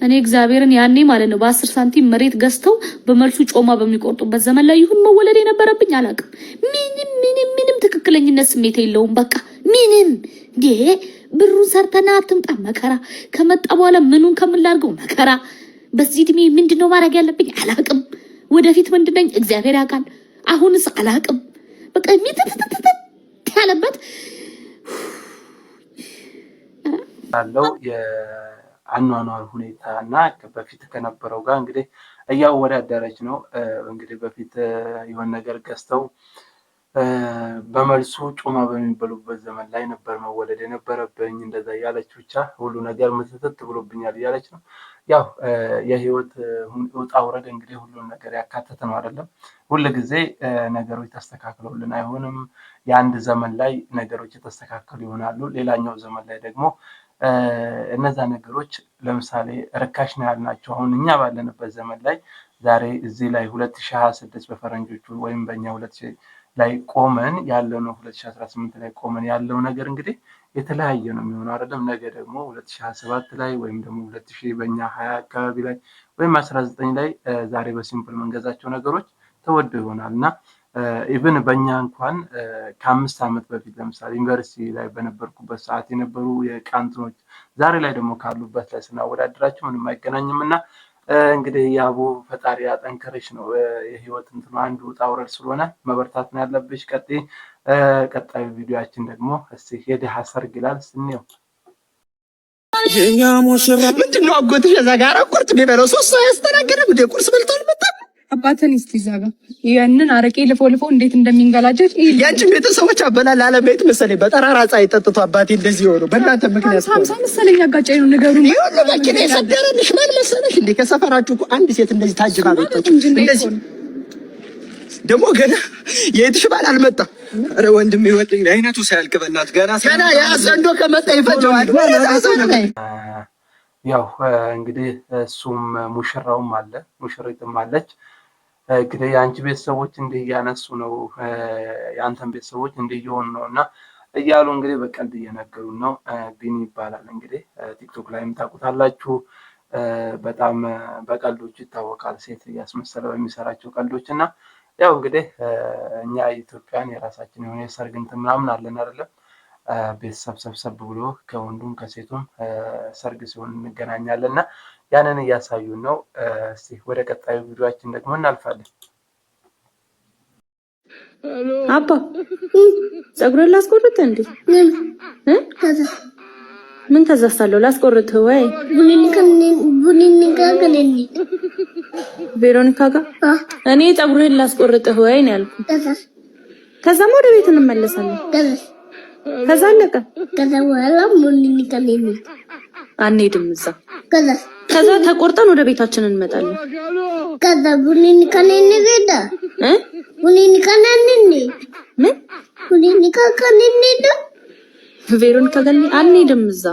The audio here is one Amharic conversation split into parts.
እኔ እግዚአብሔርን ያኔ ማለት ነው በ10 ሳንቲም መሬት ገዝተው በመልሱ ጮማ በሚቆርጡበት ዘመን ላይ ይሁን መወለድ የነበረብኝ አላውቅም። ምንም ትክክለኝነት ስሜት የለውም። በቃ ምንም እንዴ ብሩን ሰርተና አትምጣ መከራ ከመጣ በኋላ ምኑን ከምላርገው መከራ። በዚህ እድሜ ምንድነው ማድረግ ያለብኝ አላውቅም። ወደፊት ምንድነኝ እግዚአብሔር ያውቃል። አሁንስ አላውቅም። በቃ ሚተተተተ ያለበት ያለው የአኗኗር ሁኔታ እና በፊት ከነበረው ጋር እንግዲህ እያወዳደረች ነው። እንግዲህ በፊት የሆነ ነገር ገዝተው በመልሱ ጮማ በሚበሉበት ዘመን ላይ ነበር መወለድ የነበረብኝ። እንደዛ እያለች ብቻ ሁሉ ነገር ምትትት ብሎብኛል እያለች ነው። ያው የህይወት ውጣ ውረድ እንግዲህ ሁሉን ነገር ያካተተ ነው አይደለም። ሁል ጊዜ ነገሮች ተስተካክለውልን አይሆንም። የአንድ ዘመን ላይ ነገሮች የተስተካከሉ ይሆናሉ። ሌላኛው ዘመን ላይ ደግሞ እነዛ ነገሮች ለምሳሌ ርካሽ ነው ያልናቸው አሁን እኛ ባለንበት ዘመን ላይ ዛሬ እዚህ ላይ 2026 በፈረንጆቹ ወይም በእኛ 2000 ላይ ቆመን ያለው ነው 2018 ላይ ቆመን ያለው ነገር እንግዲህ የተለያየ ነው የሚሆነው አይደለም። ነገ ደግሞ 2027 ላይ ወይም ደግሞ 2000 በእኛ 20 አካባቢ ላይ ወይም 19 ላይ ዛሬ በሲምፕል መንገዛቸው ነገሮች ተወደው ይሆናል እና ኢቭን በእኛ እንኳን ከ5 ዓመት በፊት ለምሳሌ ዩኒቨርሲቲ ላይ በነበርኩበት ሰዓት የነበሩ የቃንትኖች ዛሬ ላይ ደግሞ ካሉበት ላይ ስናወዳድራቸው ምንም አይገናኝም እና እንግዲህ ያቡ ፈጣሪ ያጠንከረሽ ነው። የህይወት እንትን አንዱ ውጣ ውረድ ስለሆነ መበርታት ነው ያለብሽ። ቀጣዩ ቪዲዮአችን ደግሞ እስቲ የድሃ ሰርግ ይላል ስንየው። የኛ ሙሽራ ምንድነው አጎትሽ እዛ ጋር ቁርጥ ቢበለው 3 ሰው ያስተናገደ ቁርስ በልቶ አልመጣም። አባተን እስቲ ዛጋ ያንን አረቄ ልፎልፎ እንዴት እንደሚንገላጀት ያንቺ ቤተሰቦች አበላል አለበት መሰለኝ። በጠራራ ፀሐይ ጠጥቶ አባቴ እንደዚህ ሆኖ በእናንተ ምክንያት ሳምሳ መሰለኝ አጋጫይ ነው ነገሩ። ይሁን ለማኪና የሰደረልሽ ማን መሰለሽ እንዴ? ከሰፈራችሁ እኮ አንድ ሴት እንደዚህ ታጅባ መጣች። እንደዚህ ደግሞ ገና የእህትሽ ባል አልመጣም። ኧረ ወንድም ይወጥኝ አይነቱ ሳያልቅ በእናትህ ገና ያዘንዶ ከመጣ ይፈጀዋል። ያው እንግዲህ እሱም ሙሽራውም አለ ሙሽሪትም አለች። እንግዲህ የአንቺ ቤተሰቦች እንዲህ እያነሱ ነው፣ የአንተን ቤተሰቦች እንዲህ እየሆኑ ነው እና እያሉ እንግዲህ በቀልድ እየነገሩን ነው። ቢኒ ይባላል እንግዲህ ቲክቶክ ላይም ታውቁታላችሁ። በጣም በቀልዶች ይታወቃል፣ ሴት እያስመሰለ በሚሰራቸው ቀልዶች እና ያው እንግዲህ እኛ ኢትዮጵያን የራሳችን የሆነ የሰርግ እንትን ምናምን አለን አይደለም። ቤተሰብ ሰብሰብ ብሎ ከወንዱም ከሴቱም ሰርግ ሲሆን እንገናኛለን እና ያንን እያሳዩን ነው። እስቲ ወደ ቀጣዩ ቪዲዮአችን ደግሞ እናልፋለን። አባ ፀጉርን ላስቆርጥ እንዴ? ምን ተዛሳለሁ? ላስቆርጥ ወይ ቬሮኒካ ጋር እኔ ፀጉርህን ላስቆርጥህ ወይ ነው ያልኩት። ከዛም ወደ ቤት እንመለሳለን። ከዛ አለቀ። ከዛ በኋላ ቡኒኒካ ነኝ አንሄድም እዛ። ከዛ ተቆርጠን ወደ ቤታችን እንመጣለን። ከዛ ቡኒኒካ ነኝ ገዳ ቡኒኒካ ነኝ ምን ቡኒኒካ ከነኝ ዳ ቬሮኒካ ጋር አንሄድም እዛ።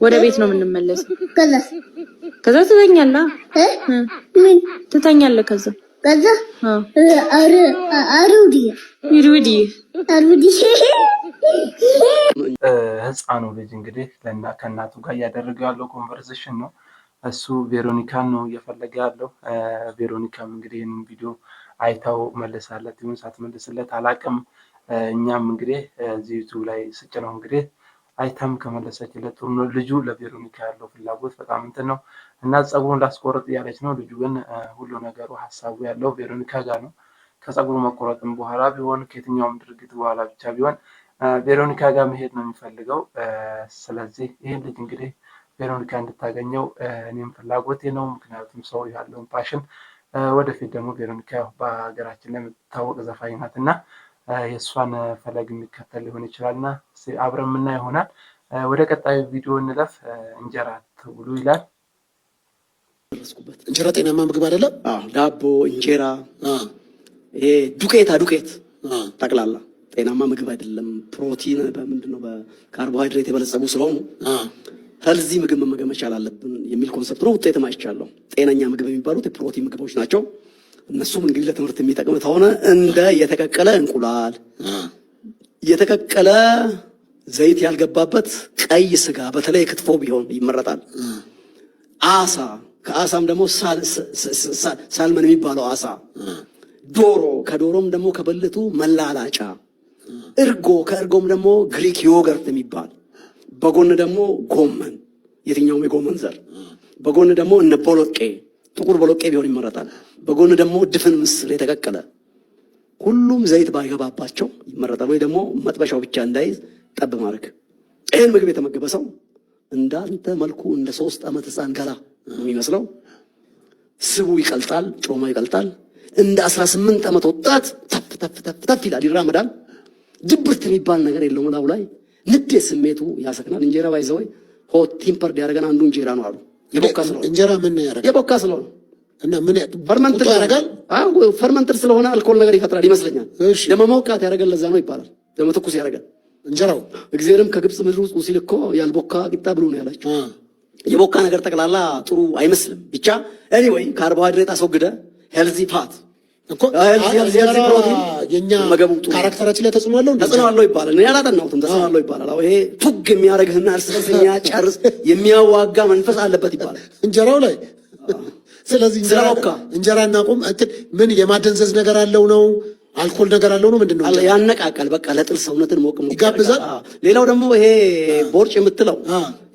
ወደ ቤት ነው የምንመለሰው። ከዛ ትተኛለህ። ምን ትተኛለህ? ከዛ አሩዲ ህፃኑ ልጅ እንግዲህ ከእናቱ ጋር እያደረገው ያለው ኮንቨርሴሽን ነው። እሱ ቬሮኒካን ነው እየፈለገ ያለው። ቬሮኒካም እንግዲህ ይህንን ቪዲዮ አይታው መልሳለት ይሁን ሳትመልስለት አላቅም። እኛም እንግዲህ እዚህ ዩቱብ ላይ ስጭ ነው እንግዲህ አይታም ከመለሰችለት ጥሩ ነው። ልጁ ለቬሮኒካ ያለው ፍላጎት በጣም እንትን ነው እና ፀጉሩን ላስቆረጥ እያለች ነው። ልጁ ግን ሁሉ ነገሩ ሀሳቡ ያለው ቬሮኒካ ጋር ነው። ከፀጉሩ መቆረጥም በኋላ ቢሆን ከየትኛውም ድርጊት በኋላ ብቻ ቢሆን ቬሮኒካ ጋር መሄድ ነው የሚፈልገው። ስለዚህ ይህን ልጅ እንግዲህ ቬሮኒካ እንድታገኘው እኔም ፍላጎቴ ነው። ምክንያቱም ሰው ያለውን ፓሽን ወደፊት ደግሞ ቬሮኒካ በሀገራችን ላይ የምትታወቅ ዘፋኝ ናት እና የእሷን ፈለግ የሚከተል ሊሆን ይችላል እና አብረን የምናየው ይሆናል። ወደ ቀጣዩ ቪዲዮ እንለፍ። እንጀራ ትብሉ ይላል። እንጀራ ጤናማ ምግብ አይደለም። ዳቦ፣ እንጀራ፣ ይሄ ዱቄት ጠቅላላ ጤናማ ምግብ አይደለም። ፕሮቲን በምንድነው በካርቦሃይድሬት የበለጸጉ ስለሆኑ ሄልዚ ምግብ መመገብ መቻል አለብን የሚል ኮንሰፕት ነው። ውጤትም አይቻለሁ። ጤነኛ ምግብ የሚባሉት የፕሮቲን ምግቦች ናቸው። እነሱም እንግዲህ ለትምህርት የሚጠቅም ተሆነ እንደ የተቀቀለ እንቁላል፣ የተቀቀለ ዘይት ያልገባበት ቀይ ስጋ፣ በተለይ ክትፎ ቢሆን ይመረጣል። አሳ ከአሳም ደግሞ ሳልመን የሚባለው አሳ፣ ዶሮ፣ ከዶሮም ደግሞ ከብልቱ መላላጫ፣ እርጎ፣ ከእርጎም ደግሞ ግሪክ ዮገርት የሚባል፣ በጎን ደግሞ ጎመን፣ የትኛውም የጎመን ዘር፣ በጎን ደግሞ እነ ቦሎቄ፣ ጥቁር ቦሎቄ ቢሆን ይመረጣል። በጎን ደግሞ ድፍን ምስር የተቀቀለ፣ ሁሉም ዘይት ባይገባባቸው ይመረጣል። ወይ ደግሞ መጥበሻው ብቻ እንዳይዝ ጠብ ማድረግ። ይህን ምግብ የተመገበ ሰው እንዳንተ መልኩ እንደ 3 ዓመት ህፃን ገላ ነው የሚመስለው። ስቡ ይቀልጣል፣ ጮማ ይቀልጣል። እንደ 18 ዓመት ወጣት ተፍ ተፍ ተፍ ተፍ ይላል፣ ይራመዳል። ድብርት የሚባል ነገር የለውም ላዩ ላይ። ንዴት ስሜቱ ያሰክናል። እንጀራ ባይዘወይ ሆት ቲምፐርድ ያደረገን አንዱ እንጀራ ነው አሉ። የቦካ ስለሆነ እንጀራ ምን ያደርጋል? የቦካ ስለሆነ እና ምን ፈርመንት ያደርጋል? ፈርመንት ስለሆነ አልኮል ነገር ይፈጥራል ይመስለኛል። ለመሞቃት ያደርጋል፣ ለዛ ነው ይባላል። ለመተኩስ ያደርጋል እንጀራው። እግዚአብሔርም ከግብጽ ምድር ውስጥ ሲልኮ ያልቦካ ቂጣ ብሉ ነው ያላቸው። የቦካ ነገር ጠቅላላ ጥሩ አይመስልም። ብቻ ኤኒዌይ ካርቦሃይድሬት አስወግደ ሄልዚ ፋት እኮ ሄልዚ ፕሮቲን የኛ ካራክተራችን ላይ ተጽዕኖ አለው ይባላል። እኔ አላጠናሁትም፣ ተጽዕኖ አለው ይባላል። አዎ ይሄ ቱግ የሚያደርግህና እርስ በርስ የሚያጨርስ የሚያዋጋ መንፈስ አለበት ይባላል እንጀራው ላይ። ስለዚህ እንጀራና ቁም ምን የማደንዘዝ ነገር አለው ነው? አልኮል ነገር አለው ነው? ምንድነው? ያነቃቃል። በቃ ለጥል ሰውነትን ሞቅ ይጋብዛል። ሌላው ደግሞ ይሄ ቦርጭ የምትለው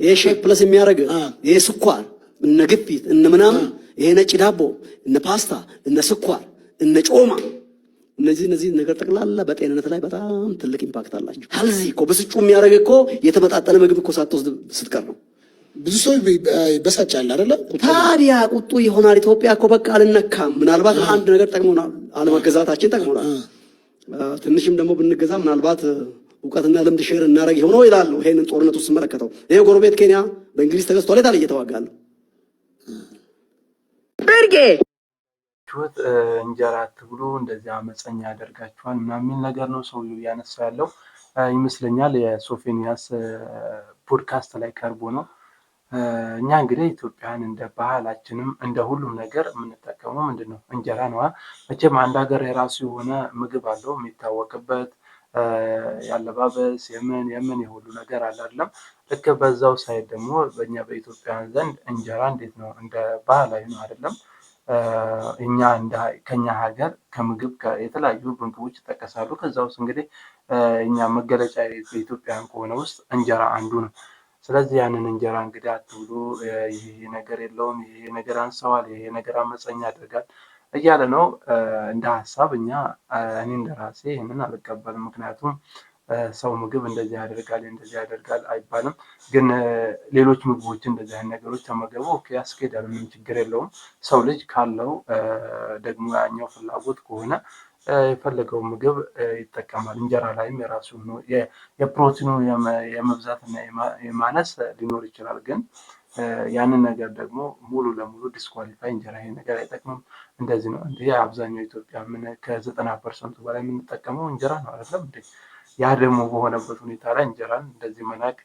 ይሄ ሼፕ ፕለስ የሚያደርግ ይሄ ስኳር፣ እነ ግፊት፣ እነ ምናምን፣ ይሄ ነጭ ዳቦ፣ እነ ፓስታ፣ እነ ስኳር፣ እነ ጮማ፣ እነዚህ ነገር ጠቅላላ በጤንነት ላይ በጣም ትልቅ ኢምፓክት አላቸው። ሄልዚ እኮ ብስጩ የሚያደርግ እኮ የተመጣጠነ ምግብ እኮ ሳትወስድ ስትቀር ነው። ብዙ ሰው በሳጫል አይደለ? ታዲያ ቁጡ ይሆናል። ኢትዮጵያ እኮ በቃ አልነካም። ምናልባት አንድ ነገር ጠቅሞናል፣ አለመገዛታችን ጠቅሞናል። ትንሽም ደግሞ ብንገዛ ምናልባት እውቀትና ልምድ ሼር እናደርግ ይሆነው ይላሉ። ይሄንን ጦርነቱ ስመለከተው ይሄ ጎረቤት ኬንያ በእንግሊዝ ተገዝቷል የታለ እየተዋጋሉ በርጌ እንጀራ አትብሉ እንደዚህ አመፀኛ ያደርጋችኋል ምናምን የሚል ነገር ነው ሰው ያነሳ ያለው ይመስለኛል። የሶፎንያስ ፖድካስት ላይ ቀርቦ ነው። እኛ እንግዲህ ኢትዮጵያን እንደ ባህላችንም እንደ ሁሉም ነገር የምንጠቀመው ምንድነው? እንጀራ ነው። መቼም አንድ ሀገር የራሱ የሆነ ምግብ አለው የሚታወቅበት፣ ያለባበስ የምን የሁሉ ነገር አለ አይደለም። ልክ በዛው ሳይድ ደግሞ በእኛ በኢትዮጵያን ዘንድ እንጀራ እንዴት ነው? እንደ ባህላዊ ነው አይደለም። እኛ ከኛ ሀገር ከምግብ የተለያዩ ምግቦች ይጠቀሳሉ። ከዛ ውስጥ እንግዲህ እኛ መገለጫ በኢትዮጵያን ከሆነ ውስጥ እንጀራ አንዱ ነው። ስለዚህ ያንን እንጀራ እንግዲህ አትብሉ፣ ይሄ ነገር የለውም፣ ይሄ ነገር አንሰዋል፣ ይሄ ነገር አመፀኛ ያደርጋል እያለ ነው። እንደ ሀሳብ እኔ እንደ ራሴ ይህንን አልቀበልም። ምክንያቱም ሰው ምግብ እንደዚህ ያደርጋል አይባልም። ግን ሌሎች ምግቦች እንደዚህ አይነት ነገሮች ተመገቡ ያስኬዳል፣ ምንም ችግር የለውም። ሰው ልጅ ካለው ደግሞ ያኛው ፍላጎት ከሆነ የፈለገው ምግብ ይጠቀማል። እንጀራ ላይም የራሱ ነው የፕሮቲኑ የመብዛትና የማነስ ሊኖር ይችላል። ግን ያንን ነገር ደግሞ ሙሉ ለሙሉ ዲስኳሊፋይ እንጀራ ይሄ ነገር አይጠቅምም እንደዚህ ነው እንዴ? አብዛኛው ኢትዮጵያ ከ90% በላይ የምንጠቀመው እንጀራ ነው አይደለም እንዴ? ያ ደግሞ በሆነበት ሁኔታ ላይ እንጀራን እንደዚህ መናቅ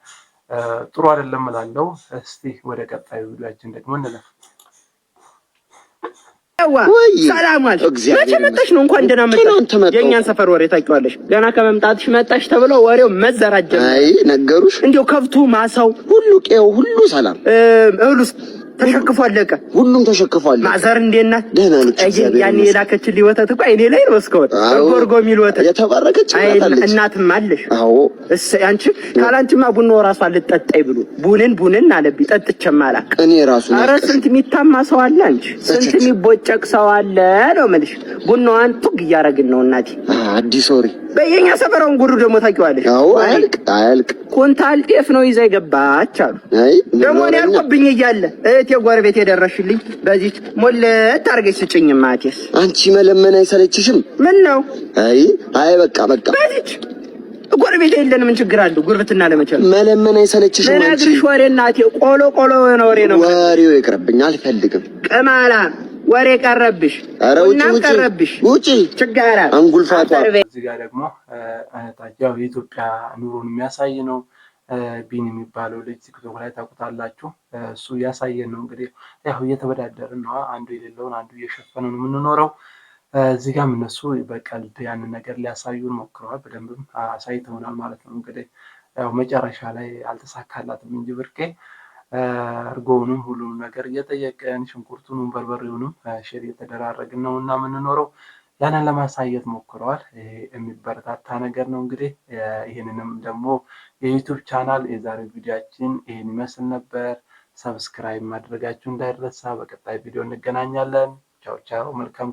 ጥሩ አይደለም እላለሁ። እስቲ ወደ ቀጣዩ ቪዲዮአችን ደግሞ እንለፍ። ሰላም አለሽ። መቼ መጣሽ ነው? እንኳን ደህና መጣሽ። የኛን ሰፈር ወሬ ታውቂዋለሽ። ገና ከመምጣትሽ መጣሽ ተብሎ ወሬው መዘራጀ። አይ ነገሩሽ። እንዴው ከብቱ ማሳው ሁሉ ቄው ሁሉ ሰላም እህሉስ ተሸክፎ አለቀ። ሁሉም ተሸክፏል። ማዘር እንዴት ናት? ደህና ነች። ያኔ የላከችልኝ ወተት እኮ እኔ ላይ ነው እስከወጣ ጎርጎ የሚል ወተት የተባረከች እናትም አለሽ። አዎ እሰይ አንቺ ካላንቺማ ቡኖ ራሱ አልጠጣይ ብሎ ቡንን አለብኝ ጠጥቼም አላውቅ። እኔ ራሱ ኧረ ስንት የሚታማ ሰው አለ አንቺ፣ ስንት የሚቦጨቅ ሰው አለ ነው የምልሽ። ቡናዋን ቱግ እያደረግን ነው እናቴ። አዲስ ወሬ በየኛ ሰፈራውን ጉዱ ደግሞ ታውቂዋለሽ። አዎ አያልቅ ኩንታል ጤፍ ነው ይዘህ ገባች አሉ። አይ ደግሞ እኔ ያልቆብኝ እያለ እህቴ ጎረቤት የደረሽልኝ በዚህ ሞለት አድርገሽ ስጭኝ ማቴስ። አንቺ መለመን አይሰለችሽም? ምን ነው? አይ በቃ በዚህ ጎረቤት የለን ምን ችግር አለው? ጉርብትና ለመቻል መለመን አይሰለችሽም? አንቺ ለነግርሽ ወሬ እናቴ ቆሎ ነው ወሬ ነው። ወሬው ይቅርብኝ አልፈልግም። ቅማላ ወሬ ቀረብሽ። ኧረ ውጪ ችጋራ አንጉልፋቷ። እዚህ ጋር ደግሞ እህታቸው የኢትዮጵያ ኑሮን የሚያሳይ ነው። ቢን የሚባለው ልጅ ቲክቶክ ላይ ታውቁታላችሁ። እሱ እያሳየን ነው እንግዲህ ያው እየተበዳደርን ነው። አንዱ የሌለውን አንዱ እየሸፈነ ነው የምንኖረው። እዚህ ጋርም እነሱ በቀልድ ያንን ነገር ሊያሳዩን ሞክረዋል። በደንብም አሳይተውናል ማለት ነው። እንግዲህ ያው መጨረሻ ላይ አልተሳካላትም እንጂ ብርቄ እርጎውንም ሁሉም ነገር እየጠየቀን ሽንኩርቱንም በርበሬውንም ሼር እየተደራረግን ነው እና የምንኖረው። ያንን ለማሳየት ሞክረዋል። ይሄ የሚበረታታ ነገር ነው። እንግዲህ ይህንንም ደግሞ የዩቱብ ቻናል የዛሬው ቪዲዮችን ይህን ይመስል ነበር። ሰብስክራይብ ማድረጋችሁ እንዳይረሳ። በቀጣይ ቪዲዮ እንገናኛለን። ቻው ቻው። መልካም